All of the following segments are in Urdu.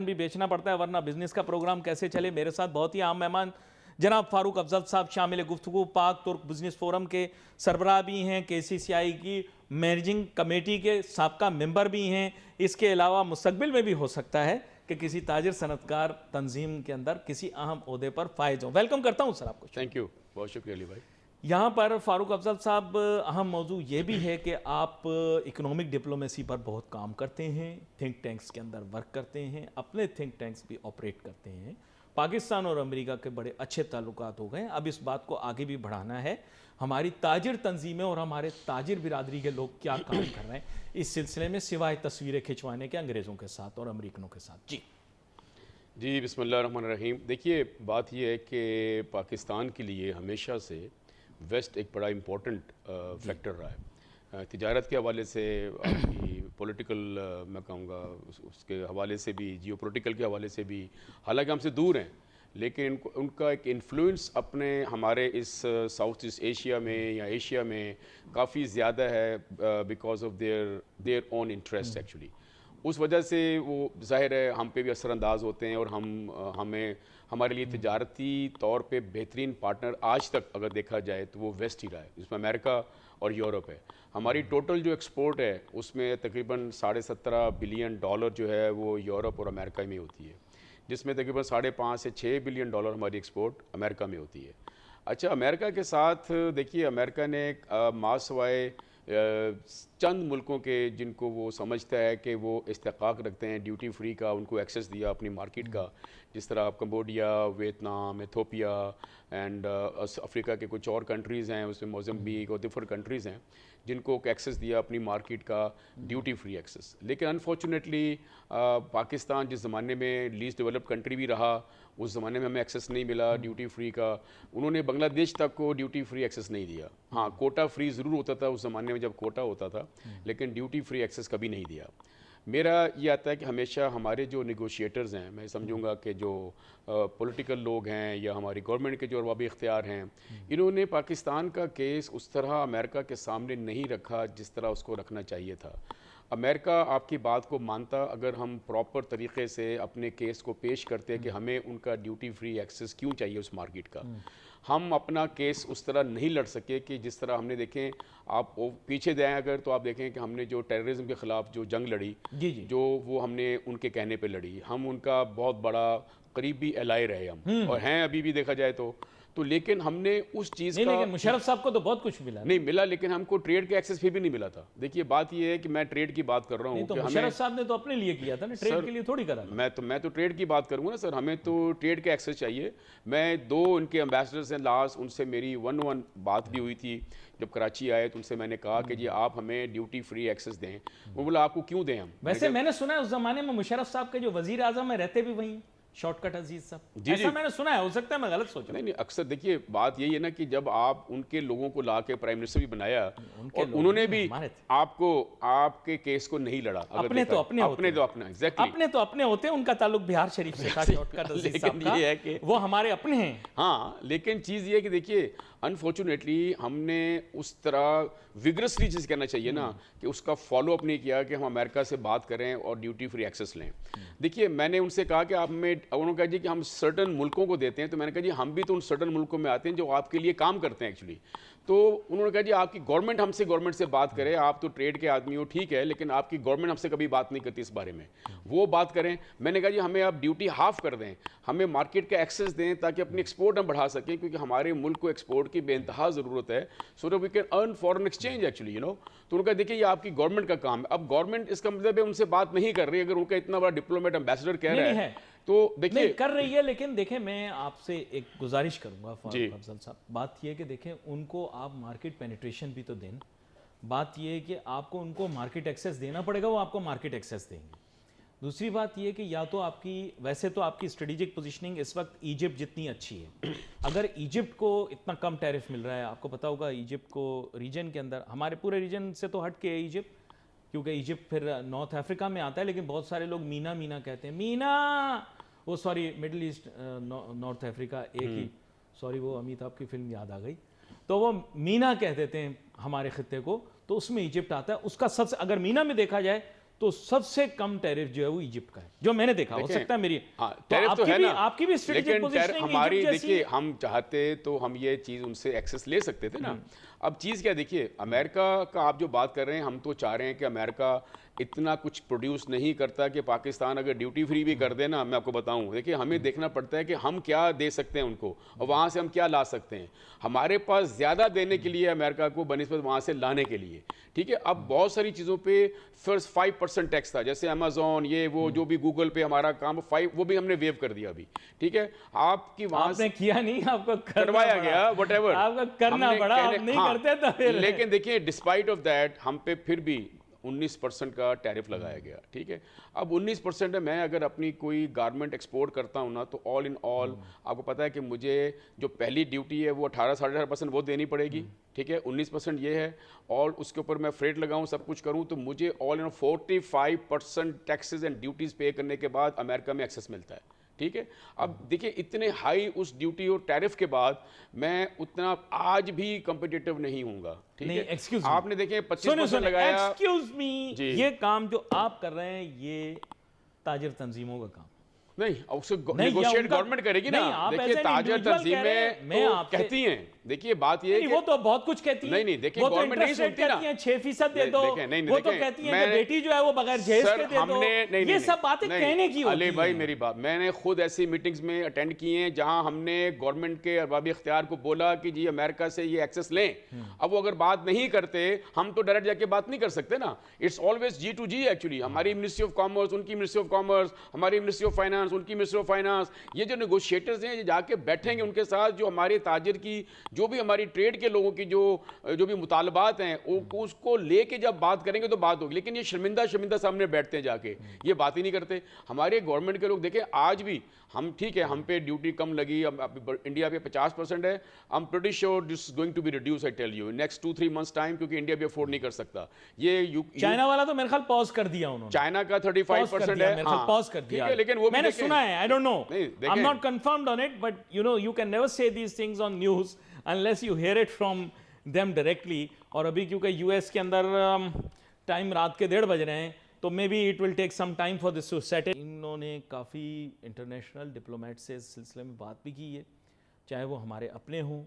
بھی بیچنا پڑتا ہے ورنہ بزنس کا پروگرام کیسے چلے. میرے ساتھ بہت ہی عام مہمان جناب فاروق افضل صاحب شامل گفتگو، پاک ترک بزنس فورم کے سربراہ بھی ہیں، KCCI کی مینیجنگ کمیٹی کے سابقہ ممبر بھی ہیں. اس کے علاوہ مستقبل میں بھی ہو سکتا ہے کہ کسی تاجر صنعتکار تنظیم کے اندر کسی اہم عہدے پر فائز ہوں. ویلکم کرتا ہوں سر آپ کو. تھینک یو، بہت شکریہ علی بھائی. یہاں پر فاروق افضل صاحب اہم موضوع یہ بھی ہے کہ آپ اکنامک ڈپلومیسی پر بہت کام کرتے ہیں، تھنک ٹینکس کے اندر ورک کرتے ہیں، اپنے تھنک ٹینکس بھی آپریٹ کرتے ہیں. پاکستان اور امریکہ کے بڑے اچھے تعلقات ہو گئے. اب اس بات کو آگے بھی بڑھانا ہے. ہماری تاجر تنظیمیں اور ہمارے تاجر برادری کے لوگ کیا کام کر رہے ہیں اس سلسلے میں سوائے تصویریں کھنچوانے کے انگریزوں کے ساتھ اور امریکنوں کے ساتھ. جی بسم اللہ الرحمن الرحیم. دیکھیے بات یہ ہے کہ پاکستان کے لیے ہمیشہ سے ویسٹ ایک بڑا امپورٹنٹ فیکٹر رہا ہے. تجارت کے حوالے سے، آپ کی پولیٹیکل میں کہوں گا اس کے حوالے سے بھی، جیو پولیٹیکل کے حوالے سے بھی، حالانکہ ہم سے دور ہیں لیکن ان کا ایک انفلوئنس اپنے ہمارے اس ساؤتھ ایسٹ ایشیا میں یا ایشیا میں کافی زیادہ ہے because of their own interest actually. اس وجہ سے وہ ظاہر ہے ہم پہ بھی اثر انداز ہوتے ہیں اور ہمارے لیے تجارتی طور پہ بہترین پارٹنر آج تک اگر دیکھا جائے تو وہ ویسٹ ہی رہا ہے، جس میں امریکا اور یورپ ہے. ہماری ٹوٹل جو ایکسپورٹ ہے اس میں تقریباً $17.5 بلین جو ہے وہ یورپ اور امریکہ میں ہوتی ہے، جس میں تقریباً $5.5 سے $6 بلین ہماری ایکسپورٹ امریکہ میں ہوتی ہے. اچھا، امریکہ کے ساتھ دیکھیے امریکہ نے ماسوائے چند ملکوں کے جن کو وہ سمجھتا ہے کہ وہ استحقاق رکھتے ہیں ڈیوٹی فری کا، ان کو ایکسیس دیا اپنی مارکیٹ کا، جس طرح Cambodia, Vietnam, Ethiopia and Africa کے کچھ اور کنٹریز ہیں، اس میں موزمبیق اور دیفر کنٹریز ہیں جن کو ایکسیس دیا اپنی مارکیٹ کا ڈیوٹی فری ایکسیس. لیکن انفارچونیٹلی پاکستان جس زمانے میں لیسٹ ڈیولپڈ کنٹری بھی رہا، اس زمانے میں ہمیں ایکسیس نہیں ملا ڈیوٹی فری کا. انہوں نے بنگلہ دیش تک کو ڈیوٹی فری ایکسیس نہیں دیا. ہاں، کوٹا فری ضرور ہوتا تھا اس زمانے میں جب کوٹا ہوتا تھا، لیکن ڈیوٹی فری ایکسیس کبھی نہیں دیا. میرا یہ آتا ہے کہ ہمیشہ ہمارے جو نیگوشیٹرز ہیں، میں سمجھوں گا کہ جو پولیٹیکل لوگ ہیں یا ہماری گورنمنٹ کے جو ارباب اختیار ہیں، انہوں نے پاکستان کا کیس اس طرح امریکہ کے سامنے نہیں رکھا جس طرح اس کو رکھنا چاہیے تھا. امریکہ آپ کی بات کو مانتا اگر ہم پراپر طریقے سے اپنے کیس کو پیش کرتے کہ ہمیں ان کا ڈیوٹی فری ایکسیس کیوں چاہیے اس مارکیٹ کا. ہم اپنا کیس اس طرح نہیں لڑ سکے کہ جس طرح ہم نے دیکھیں، آپ پیچھے جائیں اگر تو آپ دیکھیں کہ ہم نے جو ٹیررزم کے خلاف جو جنگ لڑی، جو وہ ہم نے ان کے کہنے پہ لڑی، ہم ان کا بہت بڑا قریبی الائی رہے ہم اور ہیں ابھی بھی دیکھا جائے تو لیکن ہم نے اس چیز کا لیکن مشرف صاحب کو تو بہت کچھ ملا نہیں ملا، لیکن ہم کو ٹریڈ کے ایکسیس بھی نہیں ملا تھا. دیکھیے بات یہ ہے کہ میں ٹریڈ کی بات کر رہا ہوں کہ مشرف صاحب نے تو اپنے لیے کیا تھا نا، ٹریڈ کے لیے تھوڑی کرا. میں تو ٹریڈ کی بات کروں گا نا سر. ہمیں تو ٹریڈ کے ایکسیس چاہیے. میں 2 ان کے امبیسڈرز ہیں لاسٹ، ان سے میری 1-1 بات بھی ہوئی تھی جب کراچی آئے تو ان سے میں نے کہا کہ جی آپ ہمیں ڈیوٹی فری ایکسیس دیں. وہ بولا آپ کو کیوں دیں ہم. ویسے میں نے سنا ہے اس زمانے میں مشرف صاحب کے جو وزیر اعظم ہیں رہتے بھی وہیں شارٹ کٹ عزیز صاحب، ایسا میں نے سنا ہے، ہو سکتا ہے میں غلط سوچا. نہیں اکثر دیکھیے بات یہی ہے نا کہ جب آپ ان کے لوگوں کو لا کے پرائم منسٹر بھی بنایا اور انہوں نے بھی آپ کے کیس کو نہیں لڑا. اپنے تو اپنے ہوتے ہیں، ان کا تعلق بہار شریف سے تھا شارٹ کٹ عزیز صاحب کا، یہ ہے کہ وہ ہمارے اپنے ہیں. ہاں، لیکن چیز یہ ہے کہ دیکھیے انفارچونیٹلی ہم نے اس طرح وگرسلی چیز کہنا چاہیے نا کہ اس کا فالو اپ نہیں کیا کہ ہم امریکہ سے بات کریں اور ڈیوٹی فری ایکسیس لیں. دیکھیے میں نے ان سے کہا کہ آپ ہمیں، انہوں نے کہا جی کہ ہم سرٹن ملکوں کو دیتے ہیں، تو میں نے کہا جی ہم بھی تو ان سرٹن ملکوں میں آتے ہیں جو آپ کے لیے کام کرتے ہیں ایکچولی. تو انہوں نے کہا جی آپ کی گورنمنٹ ہم سے گورنمنٹ سے بات کرے، آپ تو ٹریڈ کے آدمی ہو ٹھیک ہے، لیکن آپ کی گورنمنٹ ہم سے کبھی بات نہیں کرتی اس بارے میں، وہ بات کریں. میں نے کہا جی ہمیں آپ ڈیوٹی ہاف کر دیں، ہمیں مارکیٹ کا ایکسیس دیں تاکہ اپنی ایکسپورٹ ہم بڑھا سکیں، کیونکہ ہمارے ملک کو ایکسپورٹ کی بے انتہا ضرورت ہے، so that we can earn foreign exchange actually تو انہوں نے کہا دیکھیے یہ آپ کی گورنمنٹ کا کام ہے. اب گورنمنٹ اس کا مطلب ہے ان سے بات نہیں کر رہی، اگر ان کا اتنا بڑا ڈپلومیٹ امبیسڈر کہہ رہا ہے تو دیکھیے کر رہی ہے. لیکن دیکھیں میں آپ سے ایک گزارش کروں گا فاروق افضل صاحب، بات یہ ہے کہ دیکھیں ان کو آپ مارکیٹ پینیٹریشن بھی تو دیں. بات یہ ہے کہ آپ کو ان کو مارکیٹ ایکسیس دینا پڑے گا، وہ آپ کو مارکیٹ ایکسیس دیں گے. دوسری بات یہ کہ یا تو آپ کی، ویسے تو آپ کی اسٹریٹجک پوزیشننگ اس وقت ایجپٹ جتنی اچھی ہے، اگر ایجپٹ کو اتنا کم ٹیرف مل رہا ہے، آپ کو پتا ہوگا ایجپٹ کو ریجن کے اندر، ہمارے پورے ریجن سے تو ہٹ کے ہے ایجپٹ، کیونکہ ایجپٹ پھر نارتھ افریقہ میں آتا ہے، لیکن بہت سارے لوگ مینا کہتے ہیں، وہ سوری مڈل ایسٹ نارتھ افریقہ ایک ہی، سوری وہ امیتابھ کی فلم یاد آ گئی، تو وہ مینا کہہ دیتے ہیں ہمارے خطے کو، تو اس میں ایجپٹ آتا ہے. اس کا سب سے اگر مینا میں دیکھا جائے تو سب سے کم ٹیرف جو ہے وہ ایجپٹ کا ہے جو میں نے دیکھا. ہو سکتا ہے میری ٹیرف تو ہے نا, آپ کی بھی اسٹریٹجک پوزیشننگ ہماری دیکھیے ہم چاہتے تو ہم یہ چیز ان سے ایکسیس لے سکتے تھے نا. اب چیز کیا دیکھیے, امریکہ کا آپ جو بات کر رہے ہیں, ہم تو چاہ رہے ہیں کہ امریکہ اتنا کچھ پروڈیوس نہیں کرتا کہ پاکستان اگر ڈیوٹی فری بھی کر دے نا, میں آپ کو بتاؤں, دیکھیے ہمیں دیکھنا پڑتا ہے کہ ہم کیا دے سکتے ہیں ان کو اور وہاں سے ہم کیا لا سکتے ہیں. ہمارے پاس زیادہ دینے کے لیے امریکہ کو بنسبت وہاں سے لانے کے لیے, ٹھیک ہے. اب بہت ساری چیزوں پہ فرسٹ 5% ٹیکس تھا, جیسے امیزون, یہ وہ جو بھی گوگل پہ ہمارا کام 5, وہ بھی ہم نے ویو کر دیا ابھی, ٹھیک ہے. آپ کی وہاں سے کیا نہیں, آپ کو کروایا گیا, وٹ ایور آپ کو کرنا پڑا, آپ نہیں کرتے تو پھر. لیکن دیکھیے ڈسپائٹ آف دیٹ ہم پہ پھر بھی 19% کا ٹیرف لگایا گیا, ٹھیک ہے. اب 19% ہے, میں اگر اپنی کوئی گارمنٹ ایکسپورٹ کرتا ہوں نا, تو آل ان آل آپ کو پتا ہے کہ مجھے جو پہلی ڈیوٹی ہے وہ 18-18.5% وہ دینی پڑے گی, ٹھیک ہے. 19% یہ ہے, اور اس کے اوپر میں فریٹ لگاؤں, سب کچھ کروں, تو مجھے آل ان 45% ٹیکسز اینڈ ڈیوٹیز پے کرنے کے بعد امریکہ میں ایکسیس ملتا ہے, ٹھیک ہے. اب دیکھیں اتنے ہائی اس ڈیوٹی اور ٹیرف کے بعد میں اتنا آج بھی کمپٹیٹو نہیں ہوں گا, ٹھیک ہے. آپ نے دیکھیں 25% لگایا. ایکسکیوز می, یہ کام جو آپ کر رہے ہیں یہ تاجر تنظیموں کا کام نہیں, اس سے نیگوشیٹ گورنمنٹ کرے گی نا. دیکھیے تاجر تنظیمیں کہتی ہیں, دیکھیے بات یہ ہے وہ تو بہت کچھ کہتی ہیں, نہیں دیکھیے گورنمنٹ نہیں سنتی نا, 6% دے دو, وہ تو کہتی ہیں کہ بیٹی جو ہے وہ بغیر جہیز کے دے دو, یہ سب باتیں کہنے کی ہوتی ہیں. علی بھائی میری بات, میں نے خود ایسی میٹنگز میں اٹینڈ کی ہیں جہاں ہم نے گورنمنٹ کے ارباب اختیار کو بولا کہ جی امریکہ سے یہ ایکسیس لیں. اب وہ اگر بات نہیں کرتے, ہم تو ڈائریکٹ جا کے بات نہیں کر سکتے نا. It's always G to G actually. ہماری منسٹری آف کامرس, ان کی منسٹری آف کامرس, ہماری منسٹری آف فائنانس, ان کی منسٹری آف فائنانس, یہ جو نیگوشیٹرز ہیں یہ جا کے بیٹھیں گے ان کے ساتھ, جو ہمارے تاجر کی, جو بھی ہماری ٹریڈ کے لوگوں کی جو بھی مطالبات ہیں اس کو لے کے جب بات کریں گے تو بات ہوگی. لیکن یہ شرمندہ سامنے بیٹھتے ہیں جا کے, یہ بات ہی نہیں کرتے. ہمارے گورنمنٹ کے لوگ دیکھیں آج بھی ہم, ٹھیک ہے ہم پہ ڈیوٹی کم لگی, انڈیا پہ 50% ہے, I'm pretty sure this is going to be reduced, I tell you, in next 2-3 months time, کیونکہ انڈیا بھی افورڈ نہیں کر سکتا. یہ چائنا والا تو میرے خیال پاز کر دیا انہوں نے, چائنا کا 35% ہے, پاز کر دیا, لیکن وہ میں نے سنا ہے, I don't know, I'm not confirmed on it, but you know you can never say these things on news unless you hear it from them directly. اور ابھی کیونکہ یو ایس کے اندر ٹائم رات کے 1:30 بج رہے ہیں, تو maybe it will take some time for this to settle. انہوں نے کافی انٹرنیشنل ڈپلومیٹ سے اس سلسلے میں بات بھی کی ہے, چاہے وہ ہمارے اپنے ہوں,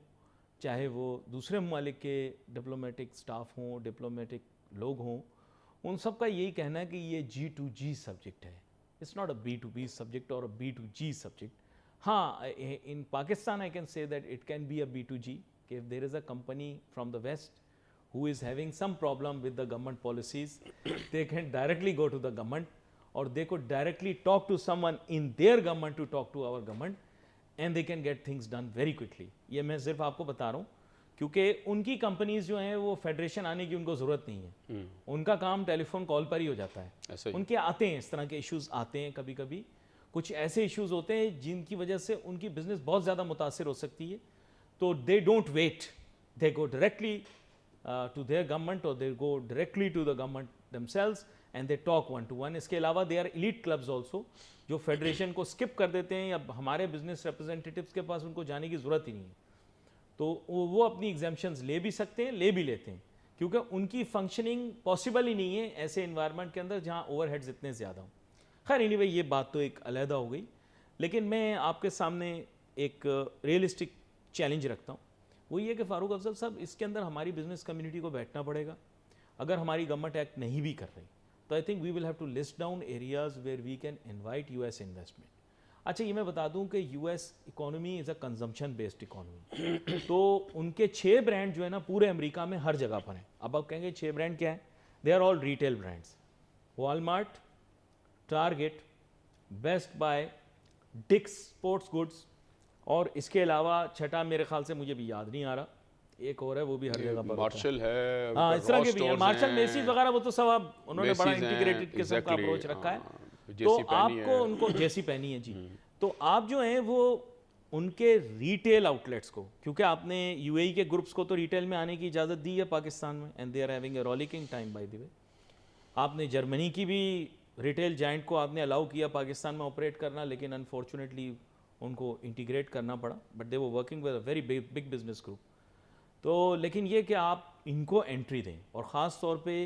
چاہے وہ دوسرے ممالک کے ڈپلومیٹک سٹاف ہوں, ڈپلومیٹک لوگ ہوں. ان سب کا یہی کہنا ہے کہ یہ G2G سبجیکٹ ہے, it's not a B2B subject اور اے B2G سبجیکٹ. ہاں, ان Pakistan I can say that it can be a B2G, کہ if there is a company from the West who is having some problem with the government policies, they can directly go to the government, or they could directly talk to someone in their government to talk to our government, and they can get things done very quickly. یہ میں صرف آپ کو بتا رہا ہوں کیونکہ ان کی کمپنیز جو ہیں وہ فیڈریشن آنے کی ان کو ضرورت نہیں ہے, ان کا کام ٹیلی فون کال پر ہی ہو جاتا ہے. ان کے آتے ہیں, اس طرح کے ایشوز آتے ہیں, کبھی کبھی کچھ ایسے ایشوز ہوتے ہیں جن کی وجہ سے ان کی بزنس بہت زیادہ متاثر ہو سکتی ہے, تو they don't wait, they go directly to their government, or they go directly to the government themselves and they talk one to one. اس کے علاوہ they are elite clubs also, جو فیڈریشن کو سکپ کر دیتے ہیں, اب ہمارے بزنس ریپرزینٹیٹیوز کے پاس ان کو جانے کی ضرورت ہی نہیں ہے, تو وہ اپنی ایگزیمپشنز لے بھی سکتے ہیں, لے بھی لیتے ہیں, کیونکہ ان کی فنکشننگ پاسبل ہی نہیں ہے ایسے انوائرمنٹ کے اندر جہاں اوور ہیڈز اتنے زیادہ ہوں. خیر اینی وے یہ بات تو ایک علیحدہ ہو گئی, لیکن میں آپ کے سامنے ایک ریئلسٹک چیلنج رکھتا ہوں. وہ یہ کہ فاروق افضل صاحب, اس کے اندر ہماری بزنس کمیونٹی کو بیٹھنا پڑے گا. اگر ہماری گورنمنٹ ایکٹ نہیں بھی کر رہی تو I think we will have to list down areas where we can invite US investment. اچھا یہ میں بتا دوں کہ US economy is a consumption based economy, تو ان کے 6 برانڈ جو ہے نا پورے امریکہ میں ہر جگہ پر ہیں. اب آپ کہیں گے 6 برانڈ کیا ہیں, they are all retail brands, Walmart, Target, Best Buy, Dick's Sports Goods, اور اس کے علاوہ چھٹا میرے خیال سے مجھے بھی یاد نہیں آ رہا, ایک اور ہے وہ بھی ہر جگہ پر, مارشل ہے, ہاں اس طرح کے بھی ہیں, مارشل, میسیز وغیرہ, وہ تو سب اب انہوں نے بڑا انٹیگریٹڈ قسم کا اپروچ رکھا ہے. تو آپ کو ان کو جیسی پہنی ہے جی, تو آپ جو ہیں وہ ان کے ریٹیل آؤٹ لیٹس کو, کیونکہ آپ نے UAE کے گروپس کو تو ریٹیل میں آنے کی اجازت دی ہے پاکستان میں, and they are having a rollicking time by the way. آپ نے جرمنی کی بھی ریٹیل جائنٹ کو آپ نے الاؤ کیا پاکستان میں آپریٹ کرنا, لیکن انفارچونیٹلی ان کو انٹیگریٹ کرنا پڑا, but they were working with a very big business group. تو لیکن یہ کہ آپ ان کو انٹری دیں, اور خاص طور پہ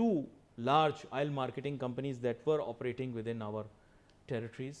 2 large oil marketing companies that were operating within our territories.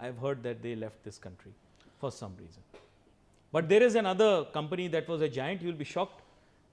I've heard that they left this country for some reason. But there is another company that was a giant, you will be shocked,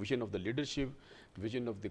vision of the leadership, vision of the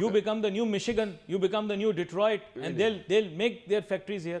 you become the new Michigan, you become the new Detroit, and they'll make their factories here.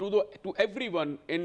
to everyone in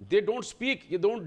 They don't speak, they don't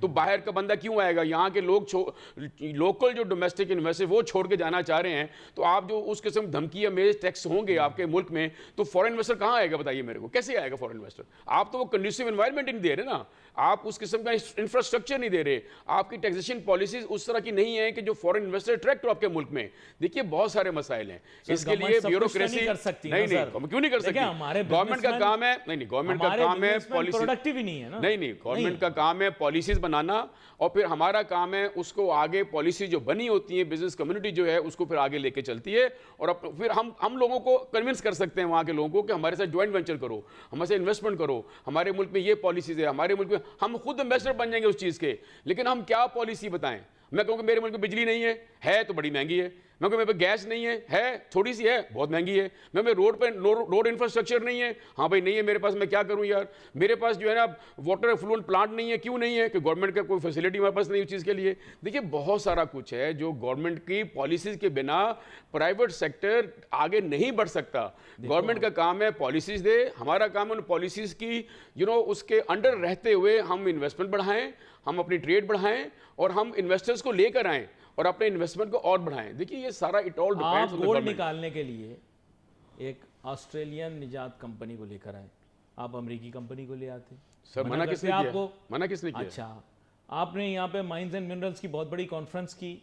تو باہر کا بندہ کیوں آئے گا؟ یہاں کے لوگ لوکل جو ڈومیسٹک انویسٹر وہ چھوڑ کے جانا چاہ رہے ہیں, تو آپ جو اس قسم دھمکی امیز ٹیکس ہوں گے آپ کے ملک میں, تو فورن انویسٹر کہاں آئے گا بتائیے میرے کو, کیسے آئے گا فورن انویسٹر؟ آپ تو وہ کنڈیسیو انوائرمنٹ نہیں دے رہے نا, آپ اس قسم کا انفراسٹرکچر نہیں دے رہے, آپ کی ٹیکسیشن پالیسیز اس طرح کی نہیں ہیں کہ جو فورن انویسٹر اٹریکٹ ہو آپ کے ملک میں. دیکھیے بہت سارے مسائل ہیں, اس کے لیے بیوروکریسی نہیں کیوں نہیں کر سکتی؟ گورنمنٹ کا کام ہے, نہیں گورنمنٹ کا کام ہے پروڈکٹیو ہی نہیں ہے نا, نہیں گورنمنٹ کا کام ہے پالیسیز بنانا, اور پھر ہمارا کام ہے اس کو آگے پالیسی جو بنی ہوتی ہے بزنس کمیونٹی جو ہے اس کو پھر آگے لے کے چلتی ہے, اور پھر ہم لوگوں کو کنونس کر سکتے ہیں وہاں کے لوگوں کو کہ ہمارے ساتھ جوائنٹ وینچر کرو, ہمارے سے انویسٹمنٹ کرو, ہمارے ملک میں یہ پالیسیز ہے, ہمارے ملک میں ہم خود انویسٹر بن جائیں گے اس چیز کے. لیکن ہم کیا پالیسی بتائیں؟ میں کہوں کہ میرے ملک میں بجلی نہیں ہے تو بڑی مہنگی ہے. میں کہوں میرے پہ گیس نہیں ہے تھوڑی سی ہے, بہت مہنگی ہے. میں روڈ پہ روڈ انفراسٹرکچر نہیں ہے, ہاں بھائی نہیں ہے میرے پاس, میں کیا کروں یار؟ میرے پاس جو ہے نا واٹر ایفلوئنٹ پلانٹ نہیں ہے, کیوں نہیں ہے؟ کہ گورنمنٹ کا کوئی فیسلٹی ہمارے پاس نہیں اس چیز کے لیے. دیکھیے بہت سارا کچھ ہے جو گورنمنٹ کی پالیسیز کے بنا پرائیویٹ سیکٹر آگے نہیں بڑھ سکتا. گورنمنٹ کا کام ہے پالیسیز دے, ہمارا کام ہے ان پالیسیز کی اس کے انڈر رہتے ہوئے ہم انویسٹمنٹ بڑھائیں, ہم اپنی ٹریڈ بڑھائیں, اور ہم انویسٹرز کو لے کر آئیں اور اپنے انویسٹمنٹ کو اور بڑھائیں. دیکھیے یہ سارا اٹ آل ڈیپینڈز. آپ گولڈ نکالنے کے لیے ایک آسٹریلین نجات کمپنی کو لے کر آئے, آپ امریکی کمپنی کو لے آتے. سر منع کس نے کیا؟ منع کس نے کیا؟ اچھا, آپ نے یہاں پہ مائنز اینڈ منرلز کی بہت بڑی کانفرنس کی,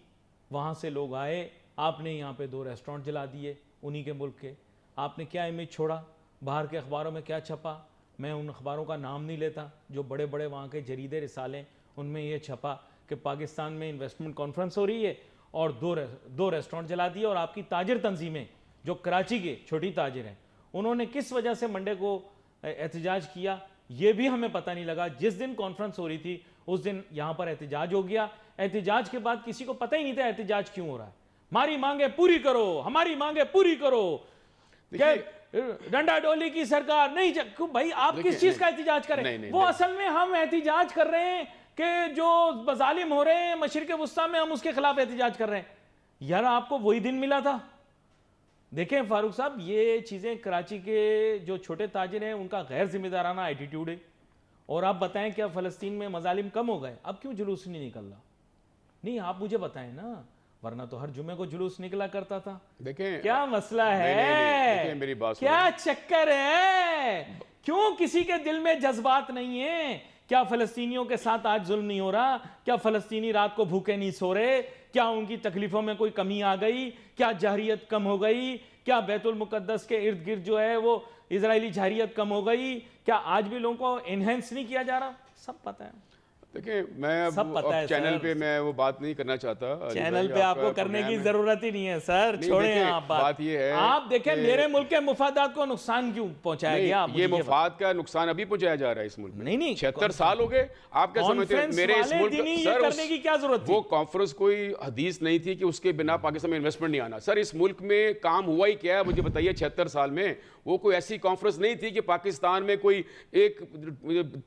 وہاں سے لوگ آئے, آپ نے یہاں پہ 2 ریسٹورنٹ جلا دیے انہی کے ملک کے. آپ نے کیا امیج چھوڑا؟ باہر کے اخباروں میں کیا چھپا؟ میں ان اخباروں کا نام نہیں لیتا, جو بڑے بڑے وہاں کے جریدے رسالے, ان میں یہ چھپا کہ پاکستان میں انویسٹمنٹ کانفرنس ہو رہی ہے اور 2 ریسٹورنٹ جلا دیے. اور آپ کی تاجر تنظیمیں جو کراچی کے چھوٹی تاجر ہیں, انہوں نے کس وجہ سے منڈے کو احتجاج کیا یہ بھی ہمیں پتہ نہیں لگا. جس دن کانفرنس ہو رہی تھی اس دن یہاں پر احتجاج ہو گیا. احتجاج کے بعد کسی کو پتہ ہی نہیں تھا احتجاج کیوں ہو رہا ہے. ہماری مانگیں پوری کرو, ہماری مانگیں پوری کرو, ڈنڈا ڈولی کی سرکار نہیں. بھائی آپ کس چیز کا احتجاج کریں؟ وہ اصل میں ہم احتجاج کر رہے ہیں کہ جو ظالم ہو رہے ہیں مشرق وسطیٰ میں, ہم اس کے خلاف احتجاج کر رہے ہیں. یار آپ کو وہی دن ملا تھا. دیکھیں فاروق صاحب, یہ چیزیں کراچی کے جو چھوٹے تاجر ہیں ان کا غیر ذمہ دارانہ ایٹیٹیوڈ ہے. اور آپ بتائیں کیا فلسطین میں مظالم کم ہو گئے؟ اب کیوں جلوس نہیں نکل رہا؟ نہیں آپ مجھے بتائیں نا, ورنہ تو ہر جمعے کو جلوس نکلا کرتا تھا. دیکھیں کیا مسئلہ ہے, کیا چکر ہے, کیوں کسی کے دل میں جذبات نہیں ہیں؟ کیا فلسطینیوں کے ساتھ آج ظلم نہیں ہو رہا؟ کیا فلسطینی رات کو بھوکے نہیں سو رہے؟ کیا ان کی تکلیفوں میں کوئی کمی آ گئی؟ کیا جہریت کم ہو گئی؟ کیا بیت المقدس کے ارد گرد جو ہے وہ اسرائیلی جہریت کم ہو گئی؟ کیا آج بھی لوگوں کو انہینس نہیں کیا جا رہا؟ سب پتہ ہے. دیکھیں میں اب چینل پہ میں وہ بات نہیں کرنا چاہتا. چینل پہ آپ کو کرنے کی ضرورت ہی نہیں ہے سر, چھوڑیں آپ بات. یہ ہے آپ دیکھیں میرے ملک کے مفادات کو نقصان کیوں پہنچایا گیا؟ یہ مفاد کا نقصان ابھی پہنچایا جا رہا ہے اس ملک میں. نہیں 76 سال ہو گئے. آپ کیا سمجھتے ہیں میرے اس ملک سر کرنے کی کیا ضرورت تھی؟ وہ کانفرنس کوئی حدیث نہیں تھی کہ اس کے بنا پاکستان میں انویسٹمنٹ نہیں آنا. سر اس ملک میں کام ہوا ہی کیا ہے مجھے بتائیے 76 سال میں؟ وہ کوئی ایسی کانفرنس نہیں تھی کہ پاکستان میں کوئی ایک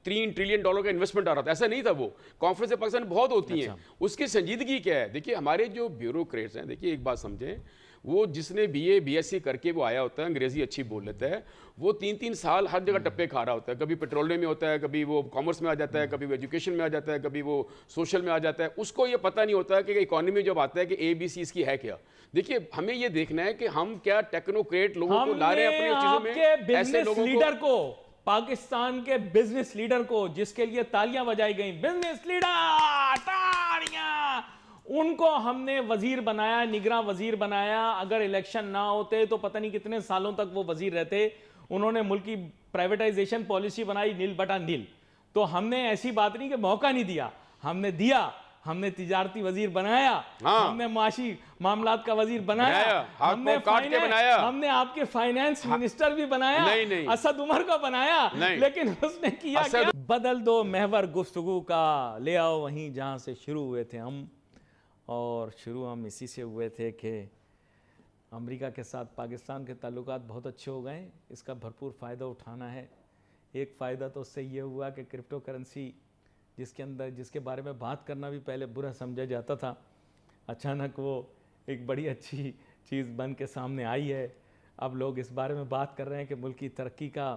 $3 ٹریلین کا انویسٹمنٹ آ رہا تھا, ایسا نہیں تھا. وہ کانفرنس پاکستان بہت ہوتی ہیں, اس کی سنجیدگی کیا ہے؟ دیکھیے ہمارے جو بیوروکریٹس ہیں, دیکھیے ایک بات سمجھیں, وہ جس نے BA BSc کر کے وہ آیا ہوتا ہے, انگریزی اچھی بول لیتا ہے, وہ 3 سال ہر جگہ ٹپے کھا رہا ہوتا ہے. کبھی پیٹرولیم میں ہوتا ہے, کبھی وہ کامرس میں آ جاتا ہے, کبھی وہ ایجوکیشن میں آ جاتا ہے, کبھی وہ سوشل میں آ جاتا ہے. اس کو یہ پتہ نہیں ہوتا ہے کہ اکانومی جب آتا ہے کہ ABC اس کی ہے کیا. دیکھیے ہمیں یہ دیکھنا ہے کہ ہم کیا ٹیکنوکریٹ لوگوں کو لا رہے ہیں اپنی چیزوں میں, ایسے لوگوں کو, پاکستان کے بزنس لیڈر کو, جس کے لیے تالیاں بجائی گئیں, بزنس لیڈر تالیاں, ان کو ہم نے وزیر بنایا, نگراں وزیر بنایا. اگر الیکشن نہ ہوتے تو پتہ نہیں کتنے سالوں تک وہ وزیر رہتے. انہوں نے ملک کی پرائیویٹائزیشن پالیسی بنائی نیل بٹا نیل. تو ہم نے ایسی بات نہیں کہ موقع نہیں دیا, ہم نے دیا. ہم نے تجارتی وزیر بنایا, ہم نے معاشی معاملات کا وزیر بنایا, ہم نے آپ کے فائنانس منسٹر بھی بنایا, اسد عمر کو بنایا, لیکن اس نے کیا کیا؟ بدل دو محور گفتگو کا, لے آؤ وہیں جہاں سے شروع ہوئے تھے ہم. اور شروع ہم اسی سے ہوئے تھے کہ امریکہ کے ساتھ پاکستان کے تعلقات بہت اچھے ہو گئے, اس کا بھرپور فائدہ اٹھانا ہے. ایک فائدہ تو اس سے یہ ہوا کہ کرپٹو کرنسی جس کے بارے میں بات کرنا بھی پہلے برا سمجھا جاتا تھا, اچانک وہ ایک بڑی اچھی چیز بن کے سامنے آئی ہے. اب لوگ اس بارے میں بات کر رہے ہیں کہ ملک کی ترقی کا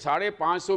$550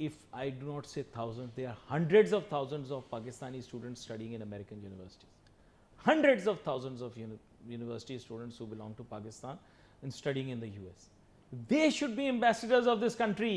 if I do not say thousands, there are hundreds of thousands of Pakistani students studying in American universities. Hundreds of thousands of university students who belong to Pakistan and studying in the US. They should be ambassadors of this country.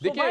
why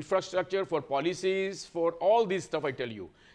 infrastructure, for policies, for all this stuff I tell you.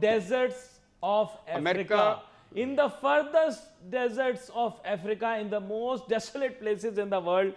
deserts of Africa, in the furthest deserts of Africa, in the most desolate places in the world,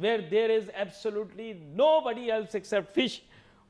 where there is absolutely nobody else except fish,